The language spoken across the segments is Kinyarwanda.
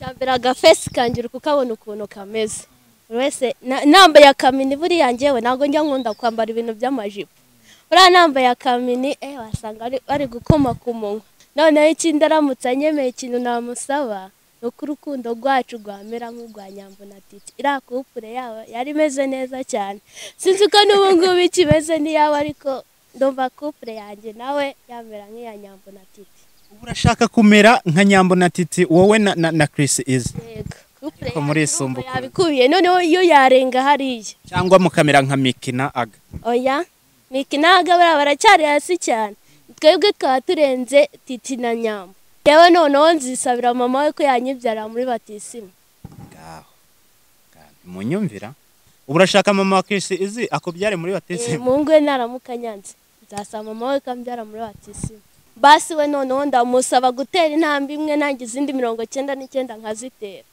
cyambere agafesi kangira kukabona ukuntu kameze wese nambaye akamini buriya njyewe nago njya nkunda kwambara ibintu by'amajipo uriya nambaye akamini wasanga ari gukoma ku munwa noneho ikindi aramutse anyemeye ikintu namusaba nuko urukundo rwacu rwamera nk'urwa Nyambo na Titi iriya kupure yabo yari imeze neza cyane sinzi ko n'ubu ngubu ikimeze n'iyawe ariko ndumva kupure yanjye nawe yamera nk'iya Nyambo na Titi. Urashaka kumera nka Nyambo na Titi wowe na Chris Easy? Yego kupure ko muri isumbuko yabikubiye noneho iyo yarenga hariya cyangwa mukamera nka Miki na Aga. Oya Miki na Aga baracyari hasi cyane twebwe twaturenze Titi na Nyambo yewe noneho nzisabira mama we ko yanyibyara muri batisimu. Ngaho munyumvira urashaka mama wa Chris Easy akubyare muri batisimu? Mungwe naramuka nyanze nzasaba mama we kambyara muri batisimu basi we noneho ndamusaba gutera intambwe imwe nanjye izindi 99 nkazitera.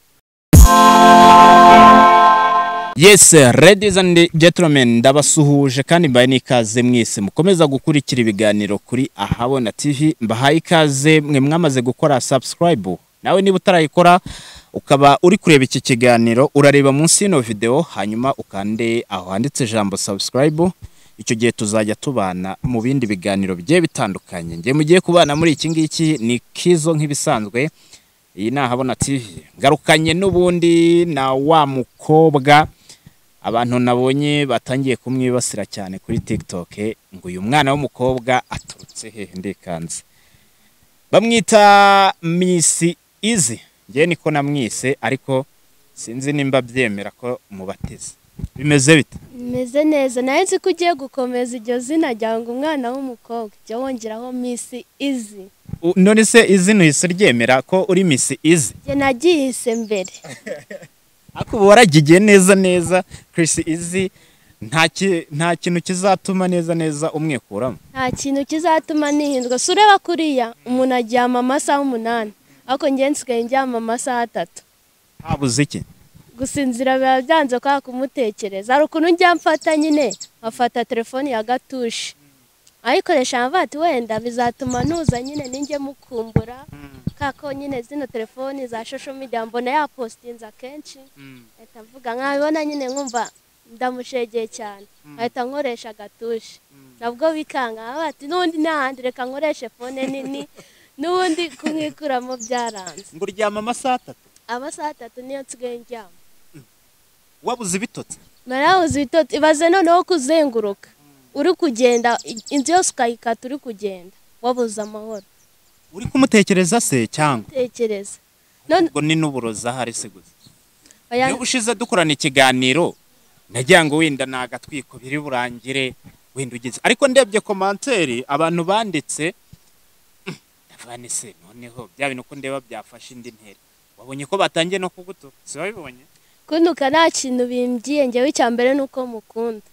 Yes, ladies and gentlemen, ndabasuhuje kandi mbaye nikaze mwese mukomeza gukurikira ibiganiro kuri Ahabona TV. Mbahaye ikaze mwe mwamaze gukora subscribe. Nawe niba utarayikora ukaba uri kureba iki kiganiro urareba munsi y'ino video hanyuma ukande aho handitse ijambo subscribe. Icyo gihe tuzajya tubana mu bindi biganiro bigiye bitandukanye. Ngiye mugiye kubana muri iki ngiki ni Kizo nk'ibisanzwe. Iyi ni Ahabona TV. Garukanye n'ubundi na wa mukobwa abantu nabonye batangiye kumwibasira cyane kuri TikTok ngo uyu mwana w'umukobwa aturutse hehe ndikanze. Bamwita Miss Easy. Ngiye niko namwise ariko sinzi nimba byemera ko mubateze. Bimeze bite? Bimeze neza naye nzi ko ugiye gukomeza iryo zina ryanga umwana w'umukobwa jya wongeraho Miss Easy. None se izina uhise ryemera ko uri Miss Easy? Jye nagihise mbere. Ako waragiye neza Chris Easy nta kintu kizatuma neza umwekuramo. Nta kintu kizatuma nihindwa sureba kuriya umuntu aryama amasaha 8 ariko ngiye nsigaye njyama amasaha 3. Habuze iki? Gusinzira biba byanze kwa kumutekereza ari ukuntu njya mfata nyine afata telefone ya Gatushi ayikoresha amvati wenda bizatuma nuza nyine ninjye mukumbura kako nyine zino telefone za social media mbona ya postinza kenshi ahita mvuga nkabibona nyine nkumva ndamushegeye cyane ahita nkoresha Gatushi nabwo bikanga abati nundi nahandi reka nkoreshe phone nini nundi kumwikuramo byaranze ngo uryama amasaha 3. Amasaha 3 niyo nsigaye njyama. Wabuze ibitotsi? Narabuze ibitotsi ibaze noneho kuzenguruka uri kugenda inzu yose ukayikata uri kugenda wabuze amahoro. Uri kumutekereza se cyangwa? Tekereza. Ngo ni n'uburoza hari se gusa. Niba ushize dukorana ikiganiro nagira ngo wenda nagatwiko biri burangire wenda ugize ariko ndebye commentaire abantu banditse ndavane se noneho bya bintu ko ndeba byafashe indi ntera. Wabonye ko batangiye no kugutuka? Si wabibonye? Kunuka nta kintu bimgiye ngewe cyambere nuko mukunda.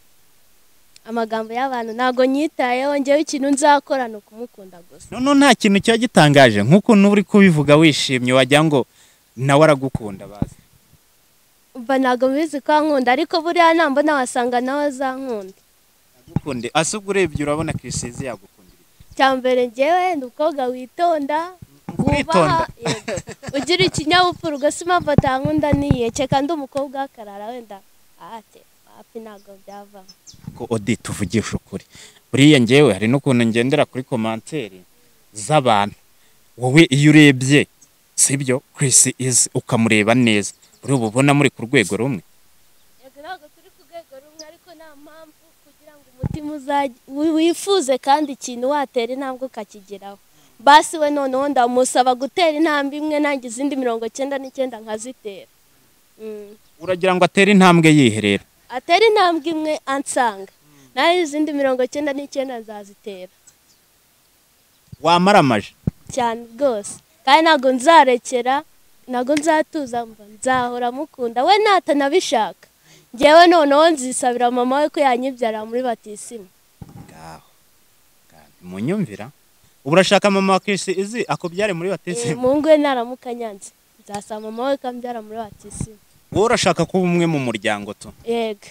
Amagambo y'abantu nago nyitayeho ngewe ikintu nzakora no kumukunda gusa. No nta kintu cyo gitangaje nkuko nuri kubivuga wishimye wajya ngo nawe aragukunda bazi. Umva nago bizi ko nkunda ariko buriya nambona wasanga nawe azankunda. Agukunde asubwo urebye urabona Chris Easy yagukundira. Cyambere ngewe ndukobwa witonda. Witonda. Ugira ikinyabupfura ugasima mfata nkunda niye ceka ndi umukobwa akarara wenda ate api nago byava. Ko Odi tuvugisha ukuri. Buriya ngewe hari no kuntu ngendera kuri commentaire z'abantu. Wowe iyo urebye sibyo Chris Easy ukamureba neza. Uri ubona muri ku rwego rumwe. Yego nago turi ku rwego rumwe ariko nta mpamvu kugira ngo umutima wifuze kandi ikintu watera intambwe ukakigeraho. Basi we noneho ndamusaba gutera intambwe imwe nanjye izindi 99 nkazitera. Uragira ngo atere intambwe yiherera? Atera intambwe imwe ansanga nayo izindi 99 nzazitera. Wamaramaje Cyane rwose kandi nago nzarekera nago nzatuza mva nzahora mukunda we natanabishaka ngewe noneho nzisabira mama we ko yanyibyara muri batisimu. Ngaho munyumvira urashaka mama wa Chris Easy akubyare muri batisimu? Mungwe naramuka nyanze nzasaba mama we kambyara muri batisimu. Wowe urashaka kuba umwe mu muryango to? Yego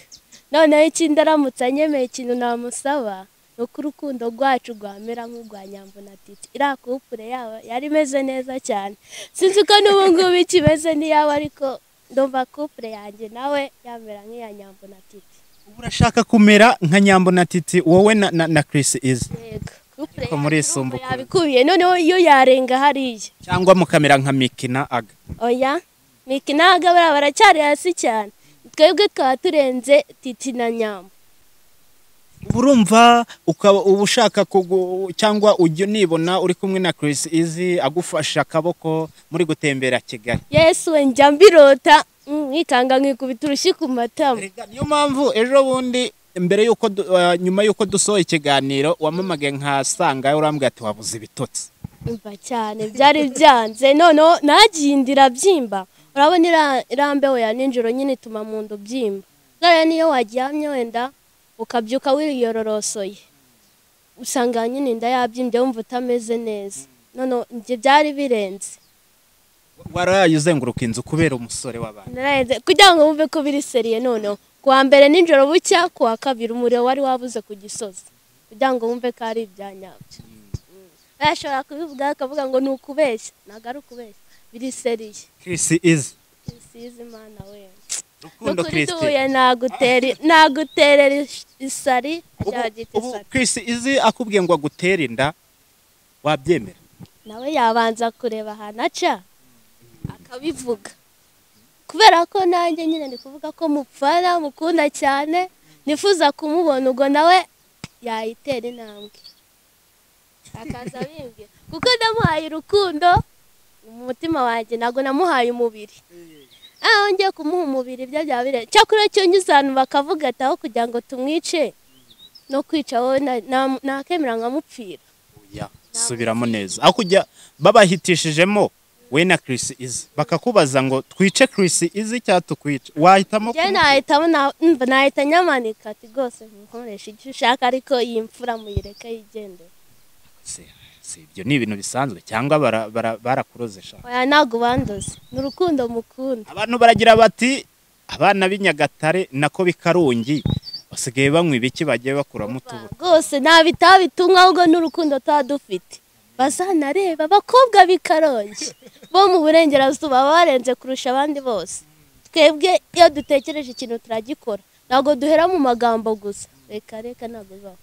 noneho ikindi aramutse anyemeye ikintu namusaba nuko urukundo rwacu rwamera nk'urwa Nyambo na Titi. Iriya kupure yabo yari imeze neza cyane, sinzi ko n'ubu ngubu ikimeze n'iyabo, ariko ndumva kupure yanjye nawe yamera nk'iya Nyambo na Titi. ubu urashaka kumera nka Nyambo na Titi wowe na Chris Easy? Yego, kupure Ko muri Sumbu yabikubiye, noneho iyo yarenga hariya cyangwa mukamera nka Miki na Aga? oya, Miki na Aga baracyari hasi cyane, twebwe twaba turenze Titi na Nyambo. urumva ukaba ubushaka cyangwa ujya nibona uri kumwe na Chris Easy agufasha akaboko muri gutembera Kigali? Yesu we njya mbirota nkikanga nkikubita urushyi ku matama. Niyo mpamvu ejo bundi mbere yuko nyuma yuko dusohoye ikiganiro wamamagaye nkasanga urambwira ati wabuze ibitotsi. Umva cyane byari byanze, noneho nagindira byimba, urabona irambeho ya ninjoro nyine ituma mu ndo byimba. Gara niyo waryamye wenda ukabyuka wiyororosoye usanga nyine inda yabyimbye wumva utameze neza, none njye byari birenze. Waraye uzenguruka inzu kubera umusore w'abantu? Narayenze kugira ngo wumve ko biri seriye. Noneho kuwa mbere ninjoro bucya, kuwa kabiri umuriro wari wabuze ku Gisozi, kugira ngo wumve ko ari ibyanyabyo. Ashobora kubivuga akavuga ngo ni ukubeshya, ntabwo ari ukubeshya, biri seriye. Chris Easy Sizi Imana we, rukundo Christ naguterera isari ajyagita isari. Chris Easy akubwiye ngo agutere inda wabyemera? Nawe yabanza kureba ahantu aca akabivuga, kubera ko nanjye nyine ndi kuvuga ko mupfana mukunda cyane, nifuza kumubona, ubwo nawe yayitera intambwe akaza bimbwira, kuko ndamuhaye urukundo mu mutima wanjye, ntabwo namuhaye umubiri. Ngiye kumuha umubiri ibyo byaba birenze. Cyakora cyo nyuzantu bakavuga ati aho kugira ngo tumwice no kwica wowe nakemera nkamupfira. Oya, subiramo neza. Aho kujya babahitishijemo we na Chris Easy bakakubaza ngo twice Chris Easy cyangwa tukwice, wahitamo njye nahita nyamanika ati rwose nkoresha icyo ushaka, ariko iyi mfura muyireke yigendere. Si ibyo ni ibintu bisanzwe cyangwa barakuroze sha? Oya, ntabwo bandoze, ni urukundo mukunda. Abantu baragira bati abana b'Inyagatare nako bikarungi basigaye banywa ibiki bagiye bakuramo utubuto. Rwose nta bitabitumwa, ahubwo n'urukundo tuba dufite. Bazanareba abakobwa b'Ikarongi bo mu burengerazuba barenze kurusha abandi bose. Twebwe iyo dutekereje ikintu turagikora, ntabwo duhera mu magambo gusa. Reka ntabwo bibaho.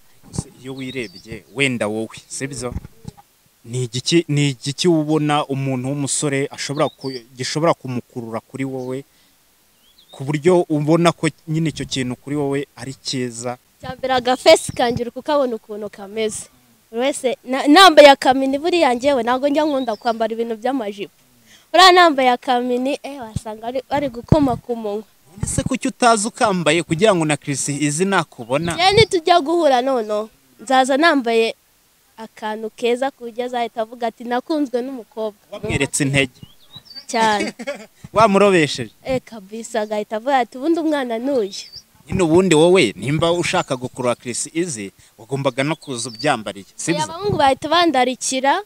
Iyo wirebye wenda wowe sibyo, ni igiki ubona umuntu w'umusore gishobora kumukurura kuri wowe ku buryo ubona ko nyine icyo kintu kuri wowe ari cyiza? Cyambere agafesi kangira ukabona ukuntu kameze. Buri wese nambaye akamini, buriya njyewe ntabwo njya nkunda kwambara ibintu by'amajipo. Buriya nambaye akamini wasanga ari gukoma ku munwa. Ese kuki utazi ukambaye kugira ngo na Chris Easy nakubona? Nitujya guhura noneho nzaza nambaye akantu keza kujya azahita avuga ati nakunzwe n'umukobwa. Wamweretse intege cyane wamurobesheje? Kabisa, agahita avuga ati ubundi umwana n'uyu. Nyine ubundi wowe nimba ushaka gukurura Chris Easy wagombaga no kuza ubyambariye, sibyo? Abahungu bahita bandarikira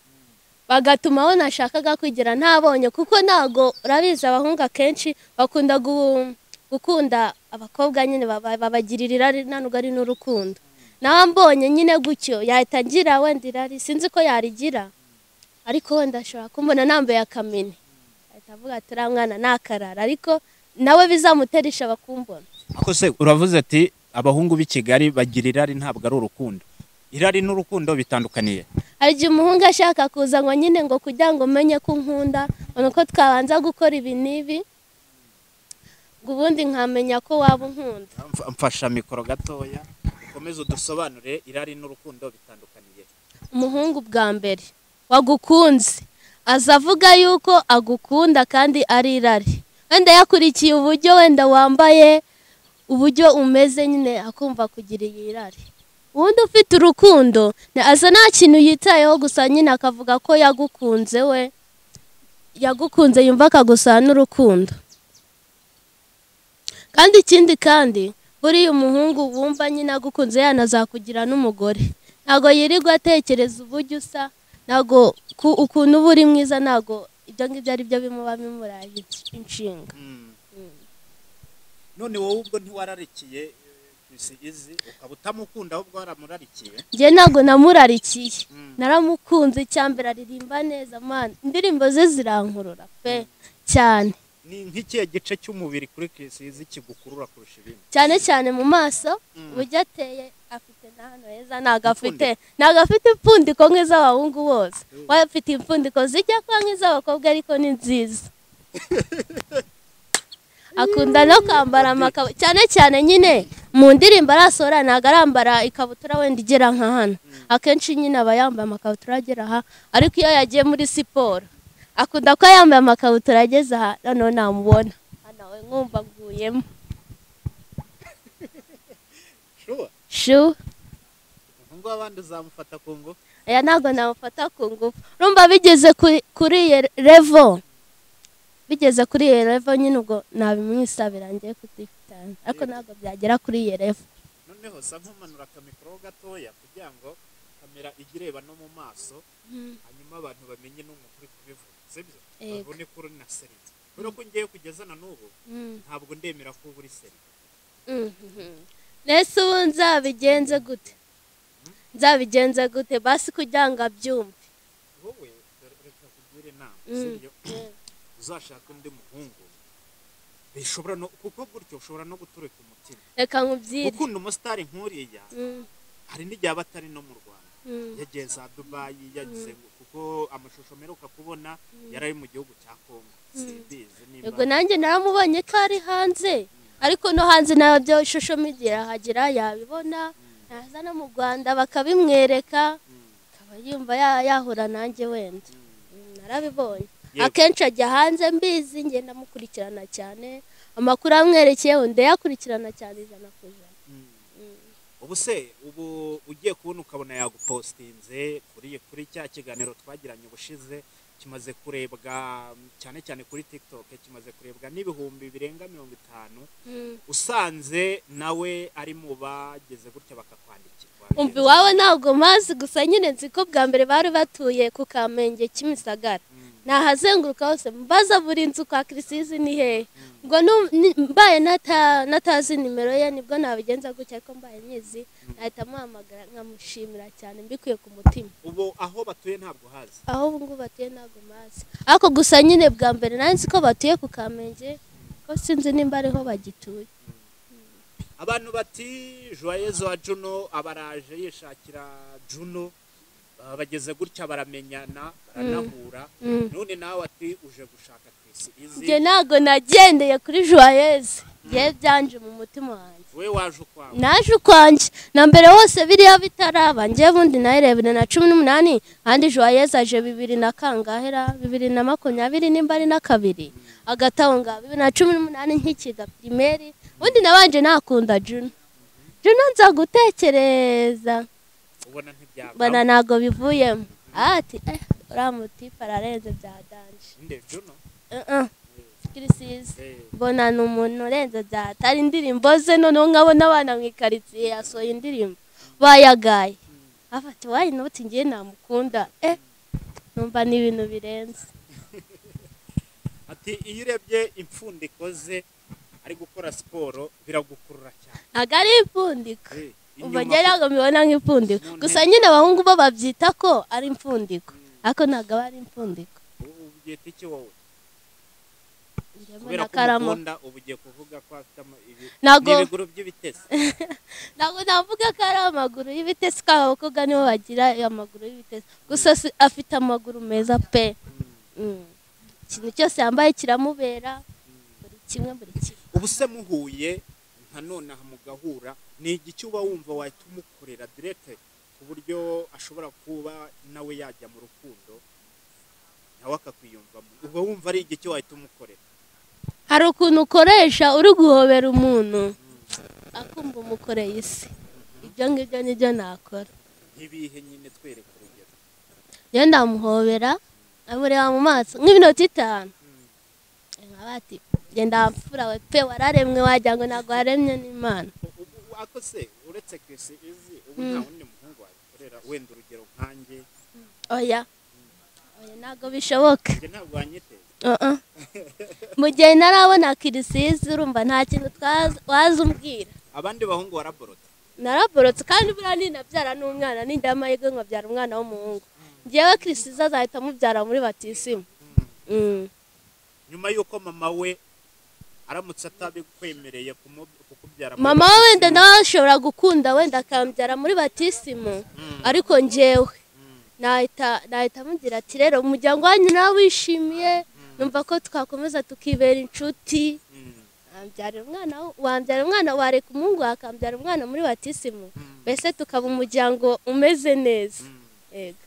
bagatuma aho nashakaga kwigira ntabonye, kuko ntago urabizi abahungu akenshi bakunda gukunda abakobwa nyine babagirira irari, ntabwo ari n'urukundo. Nawe mbonye nyine gutyo yahita agira wenda irari, sinzi ko yarigira, ariko wenda ashobora kumbona nambaye akamini ahita avuga ati uriya mwana nakarara, ariko nawe bizamuterisha bakumbona. Ako se uravuze ati abahungu b'i Kigali bagira irari ntabwo ari urukundo. Irari n'urukundo bitandukaniye? Hari igihe umuhungu ashaka kuza ngo nyine ngo kugira ngo umenye ko nkunda, nuko twabanza gukora ibi n'ibi ngo ubundi nkamenya ko waba unkunda. Mfasha mikoro gatoya ukomeze udusobanure irari n'urukundo bitandukaniye. Umuhungu bwa mbere wagukunze aza avuga yuko agukunda kandi ari irari, wenda yakurikiye uburyo wenda wambaye, uburyo umeze nyine akumva kugira iyi irari. Ubundi ufite urukundo aza nta kintu yitayeho, gusa nyine akavuga ko yagukunze, we yagukunze yumva akagusana n'urukundo. Kandi ikindi kandi buriya umuhungu wumva nyine agukunze yanazakugira n'umugore, ntabwo yirirwa atekereza uburyo usa, ntabwo ukuntu uba uri mwiza, ntabwo ibyo ngibyo ari byo bimuba bimuraye inshinga. None wowe ubwo ntiwararikiye Chris Easy ukaba utamukunda ahubwo waramurarikiye. njye ntabwo namurarikiye naramukunze icyambere aririmba neza man indirimbo ze zirankurura pe cyane. Ni nk'ikihe gice cy'umubiri kuri Chris Easy kigukurura kurusha ibindi? cyane cyane mu maso uburyo ateye afite na hano heza ntabwo afite impfundiko nk'iz'abahungu bose we afite impfundiko zijya kwa nk'iz'abakobwa ariko ni nziza. akunda no kwambara amakabutura cyane cyane nyine mu ndirimbo arasohora ntabwo arambara ikabutura wenda igera nka hano akenshi nyine aba yambaye amakabutura agera aha ariko iyo yagiye muri siporo akunda ko yambaye amakabutura ageze aha noneho namubona hano we nkumva nguyemo. Sure. Ngo abandi uzamufata ku ngufu? Aya ntabwo namufata ku ngufu urumva bigeze kuri iyo level nyine ubwo nabimwisabira ngiye kutifitana ariko ntabwo byagera kuri iyo level. Noneho sa nkumanura akamikoro gatoya kugira ngo kamera igireba no mu maso hanyuma abantu bamenye n'umukuru kubivuga sibyo babone ko uri na seri kubera ko ngiye kugeza na n'ubu ntabwo ndemera ko uri seri. Nese ubu nzabigenze gute basi kugira ngo abyumve. Wowe reka kugire inama sibyo uzashaka undi muhungu bishobora no kuko gutyo ushobora no gutureka umutima. Reka nkubwire ukunda umusitari nk'uriya hari n'igihe aba atari no mu Rwanda yagiye za Dubai yagize kuko amashusho meruka kubona yari ari mu gihugu cya Congo simbizi nimba yego nanjye naramubonye ko ari hanze ariko no hanze nayo byo ishusho media hagira yabibona naza no mu Rwanda bakabimwereka akaba yumva yahura nanjye wenda narabibonye. Akenshi ajya hanze mbizi ngenda mukurikirana cyane amakuru amwerekeye undi yakurikirana cyane ijana ku ijana. Ubu se ubu ugiye kubona ukabona yagupostinze kuri cya kiganiro twagiranye ubushize kimaze kurebwa cyane cyane kuri TikTok kimaze kurebwa n'ibihumbi birenga 50 usanze nawe ari mu bageze gutya bakakwandikira. Umvi wawe ntabwo mazi gusa nyine nzi ko bwa mbere bari batuye ku Kamenge Kimisagara nahazenguruka hose mbaza buri nzu kwa Chris Easy ni hehe ngo mbaye natazi nimero ye nibwo nabigenza gutya ariko mbaye nyizi nahita muhamagara nkamushimira cyane mbikuye ku mutima. Ubu aho batuye ntabwo hazi? Aho ngo batuye ntabwo mazi ariko gusa nyine bwa mbere nanzi ko batuye ku Kamenge ko sinzi nimba ariho bagituye. Abantu bati Joyeuse wa Juno abaraje yishakira Juno bageze gutya baramenyana baranahura none nawe ati uje gushaka Chris Easy. Nge ntago nagendeye kuri Joyeuse nge byanje mu mutima wanjye. We waje ukwawe? Naje ukwanje na mbere hose biriya bitaraba nge bundi nayirebera na 18 kandi Joyeuse aje 2000 na kangahera 2022 nimba ari na kabiri agatawonga 2018 nkikiga primaire undi nabanje nakunda Juno nza gutekereza bana nago bivuyemo ati uramutipa ararenze bya danje. Nde Juno? Chris Easy bona n'umuntu urenze bya atari indirimbo ze noneho nkabona abana mwikaritsiye yasohoye indirimbo bayagaye afati wayi noti ngiye namukunda numva ni ibintu birenze. Ati iyo urebye impfundiko ze ari gukora siporo biragukurura cyane. Agari impfundiko ubagera ngo mibona nk'impfundiko gusa nyine abahungu bo babyita ko ari impfundiko ariko ntago ari impfundiko. Ubyita iki wowe? Kubera karama ubugiye kuvuga ko afite ibiguru by'ibitesi. Ntago navuga ko ari amaguru y'ibitesi k'abakobwa nibo bagira amaguru y'ibitesi gusa afite amaguru meza pe. Ikintu cyose yambaye kiramubera buri kimwe. Ubu se muhuye nka none mugahura ni igiki uba wumva wahita umukorera direct ku buryo ashobora kuba nawe yajya mu rukundo nawe akakwiyumvamo uba wumva ari igiki wahita umukorera? Hari ukuntu ukoresha uri guhobera umuntu akumva umukoreye isi ibyo ngibyo nibyo nakora. Ntibihe nyine twereka urugero? Yo ndamuhobera amureba mu maso nk'iminota 5 nkabati genda mfura we pe wararemwe wajya ngo ntago waremye n'Imana. Ako se uretse Chris Easy ubu nta wundi muhungu wakorera wenda urugero nkanjye? Oya ntago bishoboka. Nge ntabwo wanyiteze? Mu gihe narabona Chris Easy urumva nta kintu wazumbwira. abandi bahungu waraborotse naraborotse kandi buriya ninabyara n'umwana n'indi y'amahirwe nkabyara umwana w'umuhungu njyewe Kirisizi azahita amubyara muri batisimu. nyuma y'uko mama we aramutse atabikwemereye kukubyara mama we wenda nawe ashobora gukunda wenda akambyara muri batisimu ariko njyewe nahita amugira ati rero umuryango wanyu nawe wishimiye numva ko twakomeza tukibera inshuti wambyara umwana wareka umuhungu akambyara umwana muri batisimu mbese tukaba umuryango umeze neza. Yego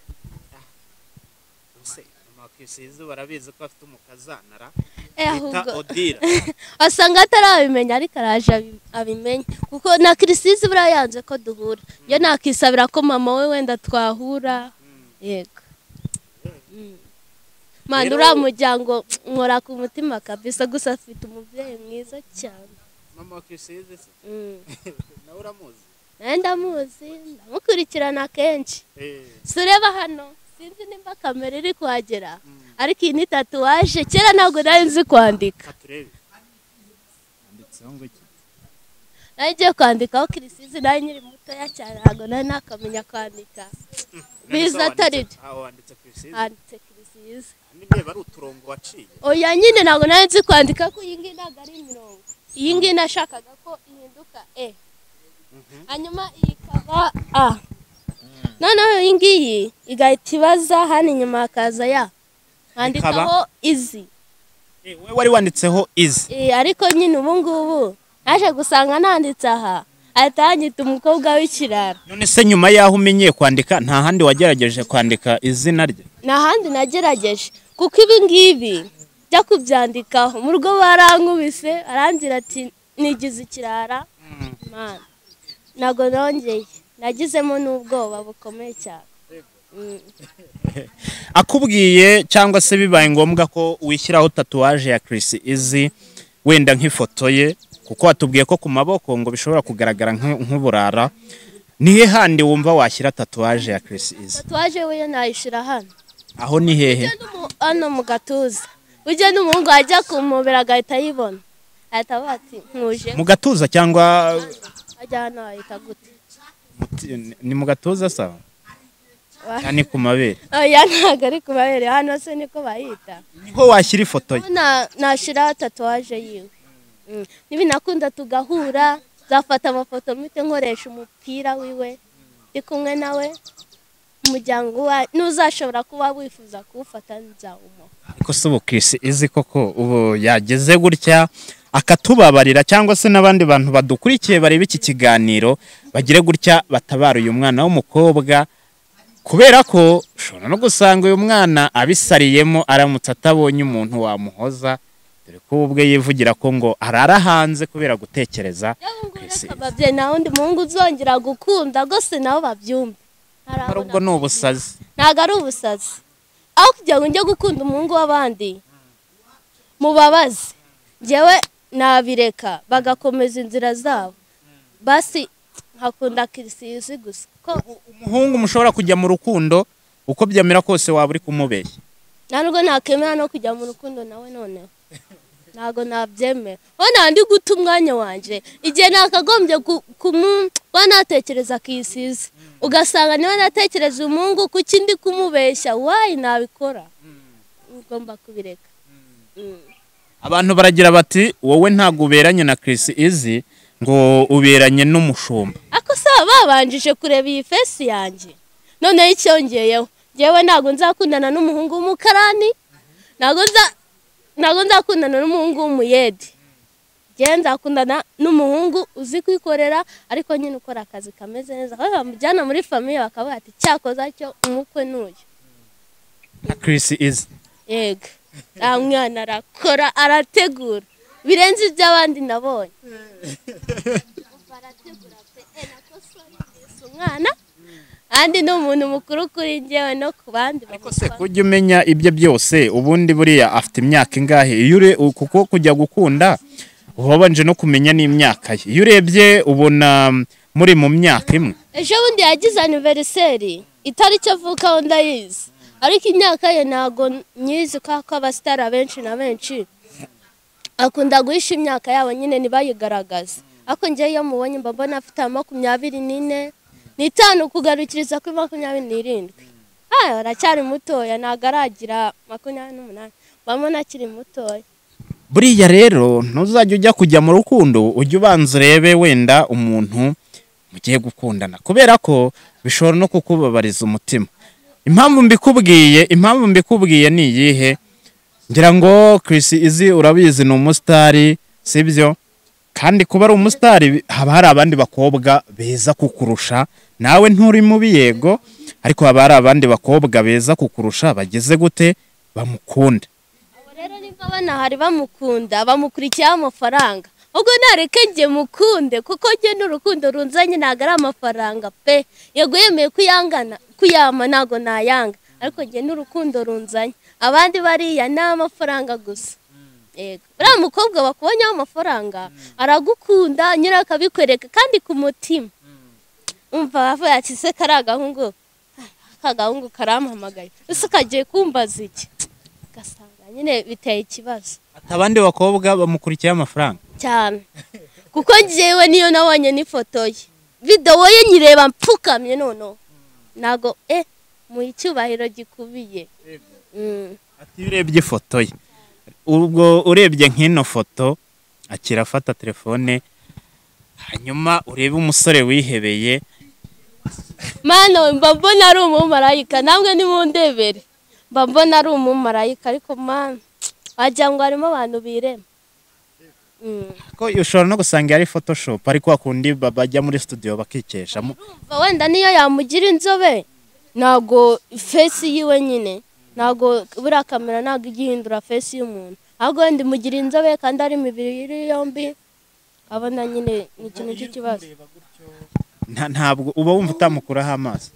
Kirisizi barabizi ko afite umukazanara ahubwo Odira asanga atarabimenya ariko araje abimenya kuko na Kirisizi buriya yanze ko duhura iyo nakisabira ko mama we wenda twahura. Yego manda uriya muryango nkora ku mutima kabisa gusa afite umubyeyi mwiza cyane. mama wa Kirisizi se nawe uramuzi? ndamuzi ndamukurikirana kenshi sureba hano sinzi nimba kamera iri kuhagera ariko iyi ni tatuwaje kera ntabwo nari nzi kwandika nari ngiye kwandikaho Kirisizi nari nkiri mutoya cyane ntabwo nari nakamenya kwandika biza atari handitse Kirisizi niba ari uturongo waciye oya nyine ntabwo nari nzi kwandika ko iyi ngiyi ntabwo ari imirongo iyi ngiyi nashakaga ko ihinduka hanyuma iyi ikaba noneho iyi ngiyi igahita ibaza hano inyuma hakaza handikaho izi we wari wanditseho izi ariko nyine ubu ngubu naje gusanga nanditse aha ahita yanyita umukobwa w'ikirara. none se nyuma y'aho umenyeye kwandika nta handi wagerageje kwandika izina rye? nta handi nagerageje kuko ibi ngibi jya kubyandikaho mu rugo barankubise arangira ati nigize ikirara ntabwo nongeye nagizemo n'ubwoba bukomeye cyane. akubwiye cyangwa se bibaye ngombwa ko wishyiraho tatuwaje ya Kirisizi wenda nk'ifoto ye kuko watubwiye ko ku maboko ngo bishobora kugaragara nk'uburara nihe handi wumva washyira tatuwaje ya Kirisizi? tatuwaje we nayishyira hano. aho ni hehe? hano mu gatuza ujya n'umuhungu ajya kumubera agahita ayibona ahita avuga ati nkuje mu gatuza cyangwa ajya hano ahita gute ni mu gatuza sawa ni ku mabere? oya ntabwo ari ku mabere hano se niko bahita niho washyira ifoto ye? nashyira tatuwaje yiwe nibinakunda tugahura zafata amafoto mpite nkoresha umupira wiwe ndi kumwe nawe umuryango wa n'uzashobora kuba wifuza kuwufata nzawumuha. ariko se ubu Kirisizi koko ubu yageze gutya akatubabarira cyangwa se n'abandi bantu badukurikiye bareba iki kiganiro bagire gutya batabara uyu mwana w'umukobwa kubera ko ushobora no gusanga uyu mwana abisariyemo aramutse atabonye umuntu wamuhoza dore ko ubwe yivugira ko ngo arara hanze kubera gutekereza Kirisizi. ababyeyi nta wundi muhungu uzongera gukunda rwose nabo babyumve ubwo ni ubusazi. ntabwo ari ubusazi aho kugira ngo njye gukunda umuhungu w'abandi mubabaze njyewe nabireka bagakomeza inzira zabo basi hakunda Kirisizi gusa ko umuhungu mushobora kujya mu rukundo uko byamera kose waba uri kumubeshya ntabwo nakemera no kujya mu rukundo nawe noneho ntabwo nabyemera ubona ndi guta umwanya wanjye igihe nakagombye kuba natekereza Kirisizi ugasanga niba natekereza umuhungu kuki ndi kumubeshya wayi nabikora ugomba kubireka. abantu baragira bati wowe ntabwo uberanye na Kirisizi ngo uberanye n'umushumba ako saba babanjije kureba iyi fesi yanjye noneho icyongeyeho njyewe ntabwo nzakundana n'umuhungu w'umukarani ntabwo nzakundana n'umuhungu w'umuyedi njyewe nzakundana n'umuhungu uzi kwikorera ariko nyine ukora akazi kameze neza aho bamujyana muri famiye bakavuga ati cyakoza cyo umukwe n'uyu na Kirisizi. yego nta mwana arakora arategura birenze iby'abandi nabonye barategura pe umwana kandi ni umuntu mukuru kuri njyewe no ku bandi kujya umenya ibyo byose ubundi buriya afite imyaka ingahe kuko kujya gukunda wabanje no kumenya n'imyaka ye iyo urebye ubona muri mu myaka imwe. ejo bundi yagize aniveriseri itariki avukaho ndayizi ariko imyaka ye ntabwo nyizi kuko abasitari benshi na benshi akunda guhisha imyaka yabo nyine ntibayigaragaze ariko njyewe iyo mubonye mba mbona afite 24 kugarukiriza kuri 27. Aracyari mutoya ntabwo aragira 28, mbona akiri mutoya. Buriya rero ntuzajya ujya kujya mu rukundo ujye ubanza urebe wenda umuntu mugiye gukundana, kubera ko bishobora no kukubabariza umutima. Impamvu mbikubwiye ni iyihe? Ngira ngo Chris Easy urabizi ni umusitari, sibyo? Kandi kuba ari umusitari haba hari abandi bakobwa beza kukurusha, nawe nturi mubi yego, ariko haba hari abandi bakobwa beza kukurusha bageze gute bamukunda. Rero niba banahari bamukunda bamukurikiye amafaranga, ubwo nareke njye mukunde kuko njye n'urukundo runzanye ntago ari amafaranga pe. Yego yemeye kuyama ntago nayanga, ariko njye n'urukundo runzanye. Abandi bariya ni amafaranga gusa. Yego uriya mukobwa bakubonyeho amafaranga aragukunda nyine akabikwereka kandi ku mutima. Umva bavuye ati se kari agahungu karampamagaye ese kagiye kumbaza iki, gasanga nyine biteye ikibazo. Abandi bakobwa bamukurikiye amafaranga cyane kuko njyewe niyo nabonye n'ifoto ye, video ye nyireba mpfukamye nono nago mu icyubahiro gikubiye. Ati urebye ifoto ye, ubwo urebye nk'ino foto akirafata telefone hanyuma urebe umusore wihebeye, mana mba mbona ari umumarayika, namwe nimundebere mba mbona ari umumarayika, ariko mana wagira ngo harimo abantu birema. Ko ushobora no gusanga ari Photoshop, ariko akundi bajya muri studio bakikesha. Wenda niyo yamugira inzobe nago face yiwe nyine, nago buriya kamera nago igihindura face y'umuntu, ahubwo wenda mugira inzobe kandi ari imibiri yombi, abona nyine ni ikintu cy'ikibazo. Ntabwo uba wumva utamukuraho amaso.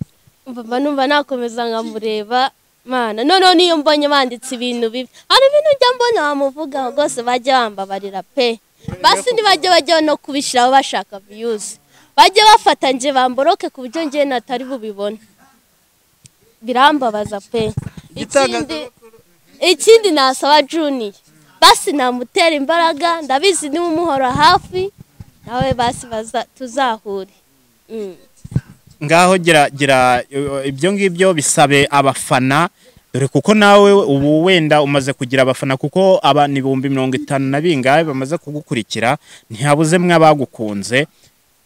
Mba numva nakomeza nkamureba mana, noneho niyo mbonye banditse ibintu bibi, hari ibintu njya mbona bamuvugaho rwose bajya bambabarira pe. Basi ntibajya no kubishiraho bashaka views, bajya bafata nje bamboroke ku buryo ngiye natari bubibona, birambabaza pe. Ikindi nasaba Junior basi namutera imbaraga, ndabizi ni umuhora hafi nawe basi tuzahure. Ngaho gira ibyo ngibyo bisabe abafana, dore kuko nawe ubu wenda umaze kugira abafana, kuko abantu 50 na bingahe bamaze kugukurikira, ntihabuze mwe abagukunze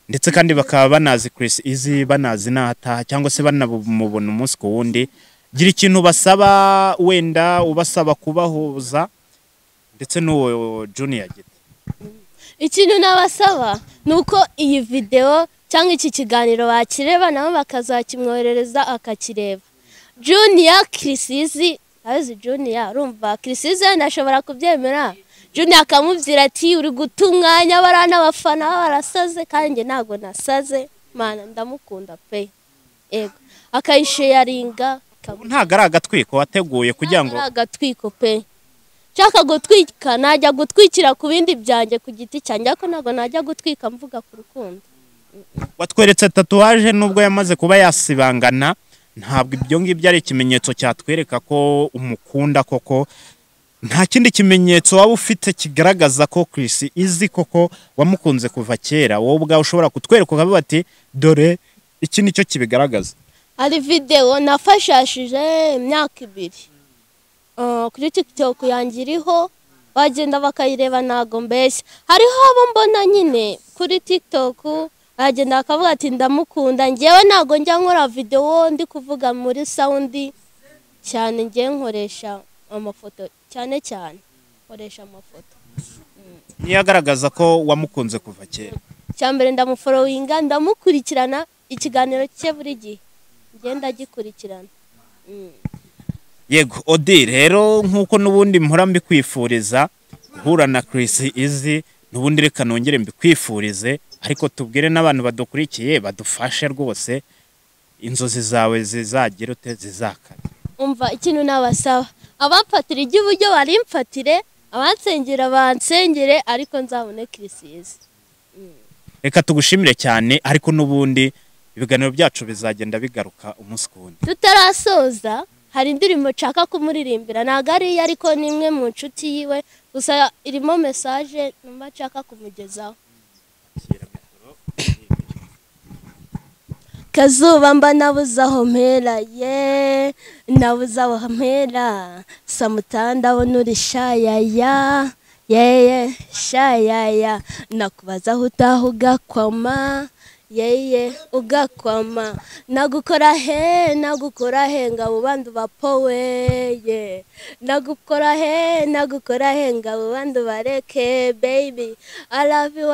ndetse kandi bakaba banazi Chris Easy, banazi nata cyangwa se banamubona umunsi ku wundi. Gira ikintu basaba, wenda ubasaba kubahuza ndetse n'uwo Junior gite. Ikintu nabasaba nuko iyi video cyangwa iki kiganiro bakireba nabo bakazakimwoherereza akakireba. Junior Chris Easy, azi Junior urumva Chris Easy ndashobora kubyemera. Junior akamubwira ati uri gutunganya barana abafana barasaze, kandi ntago nasaze mana ndamukunda pe. Ego akayisharinga, ntago ari agatwiko wateguye kugira ngo agatwiko pe. Chaka gutwika najya gutwikira ku bindi byanjye ku giti cyanjye, ariko ntago najya gutwika mvuga ku rukundo. Watweretse tatuwaje nubwo yamaze kuba yasibangana, ntabwo ibyo ngibyo ari ikimenyetso cyatwereka ko umukunda koko. Nta kindi kimenyetso waba ufite kigaragaza ko Chris Easy koko wamukunze kuva kera, wowe ubwawe ushobora kutwereka ukavuga ati dore iki nicyo kibigaragaza. Ari video nafashashije imyaka 2 kuri TikTok yangiriho, bagenda bakayireba ntago mbeshya. Hariho abo mbona nyine kuri TikTok agenda akavuga ati ndamukunda, njyewe ntago njya nkora video ndi kuvuga muri sound cyane, ngiye nkoresha amafoto cyane nkoresha amafoto. Niyo agaragaza ko wamukunze kuva kera. Cyambere ndamufollowinga, ndamukurikirana, ikiganiro cye buri gihe ngenda gikurikirana. Yego Odi, rero nkuko nubundi mpora mbikwifuriza guhura na Chris Easy, nubundi reka nongere mbikwifurize, ariko tubwire n'abantu badukurikiye badufashe rwose inzozi zawe zizagira ute zizakana. Umva ikintu nabasaba, abamfatira igiburyo barimfatire, abansengera bansengere, ariko nzabone Chris Easy. Reka tugushimire cyane, ariko nubundi ibiganiro byacu bizagenda bigaruka umunsi ku wundi. Tutarasoza hari indirimbo nshaka kumuririmbira, ntago ari ariko nimwe mu nshuti yiwe gusa irimo message numva nshaka kumugezaho. Kazuba mba nabuze aho mpera ye nabuze aho mpera samutanda abona uri shayaya yeye shayaya nakubaza aho utaha ugakwama yeye ugakwama nagukora he ngabo bandu bapowe ye nagukora he ngabo bandu bareke baby I love you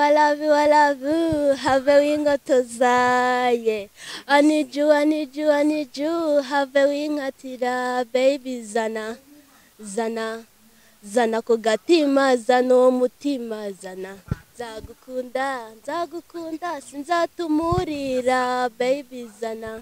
have wingoto zaye I need you have wingatira baby zana ku gatima zana uwo mutima zana nzagukunda sinzatumurira baby zana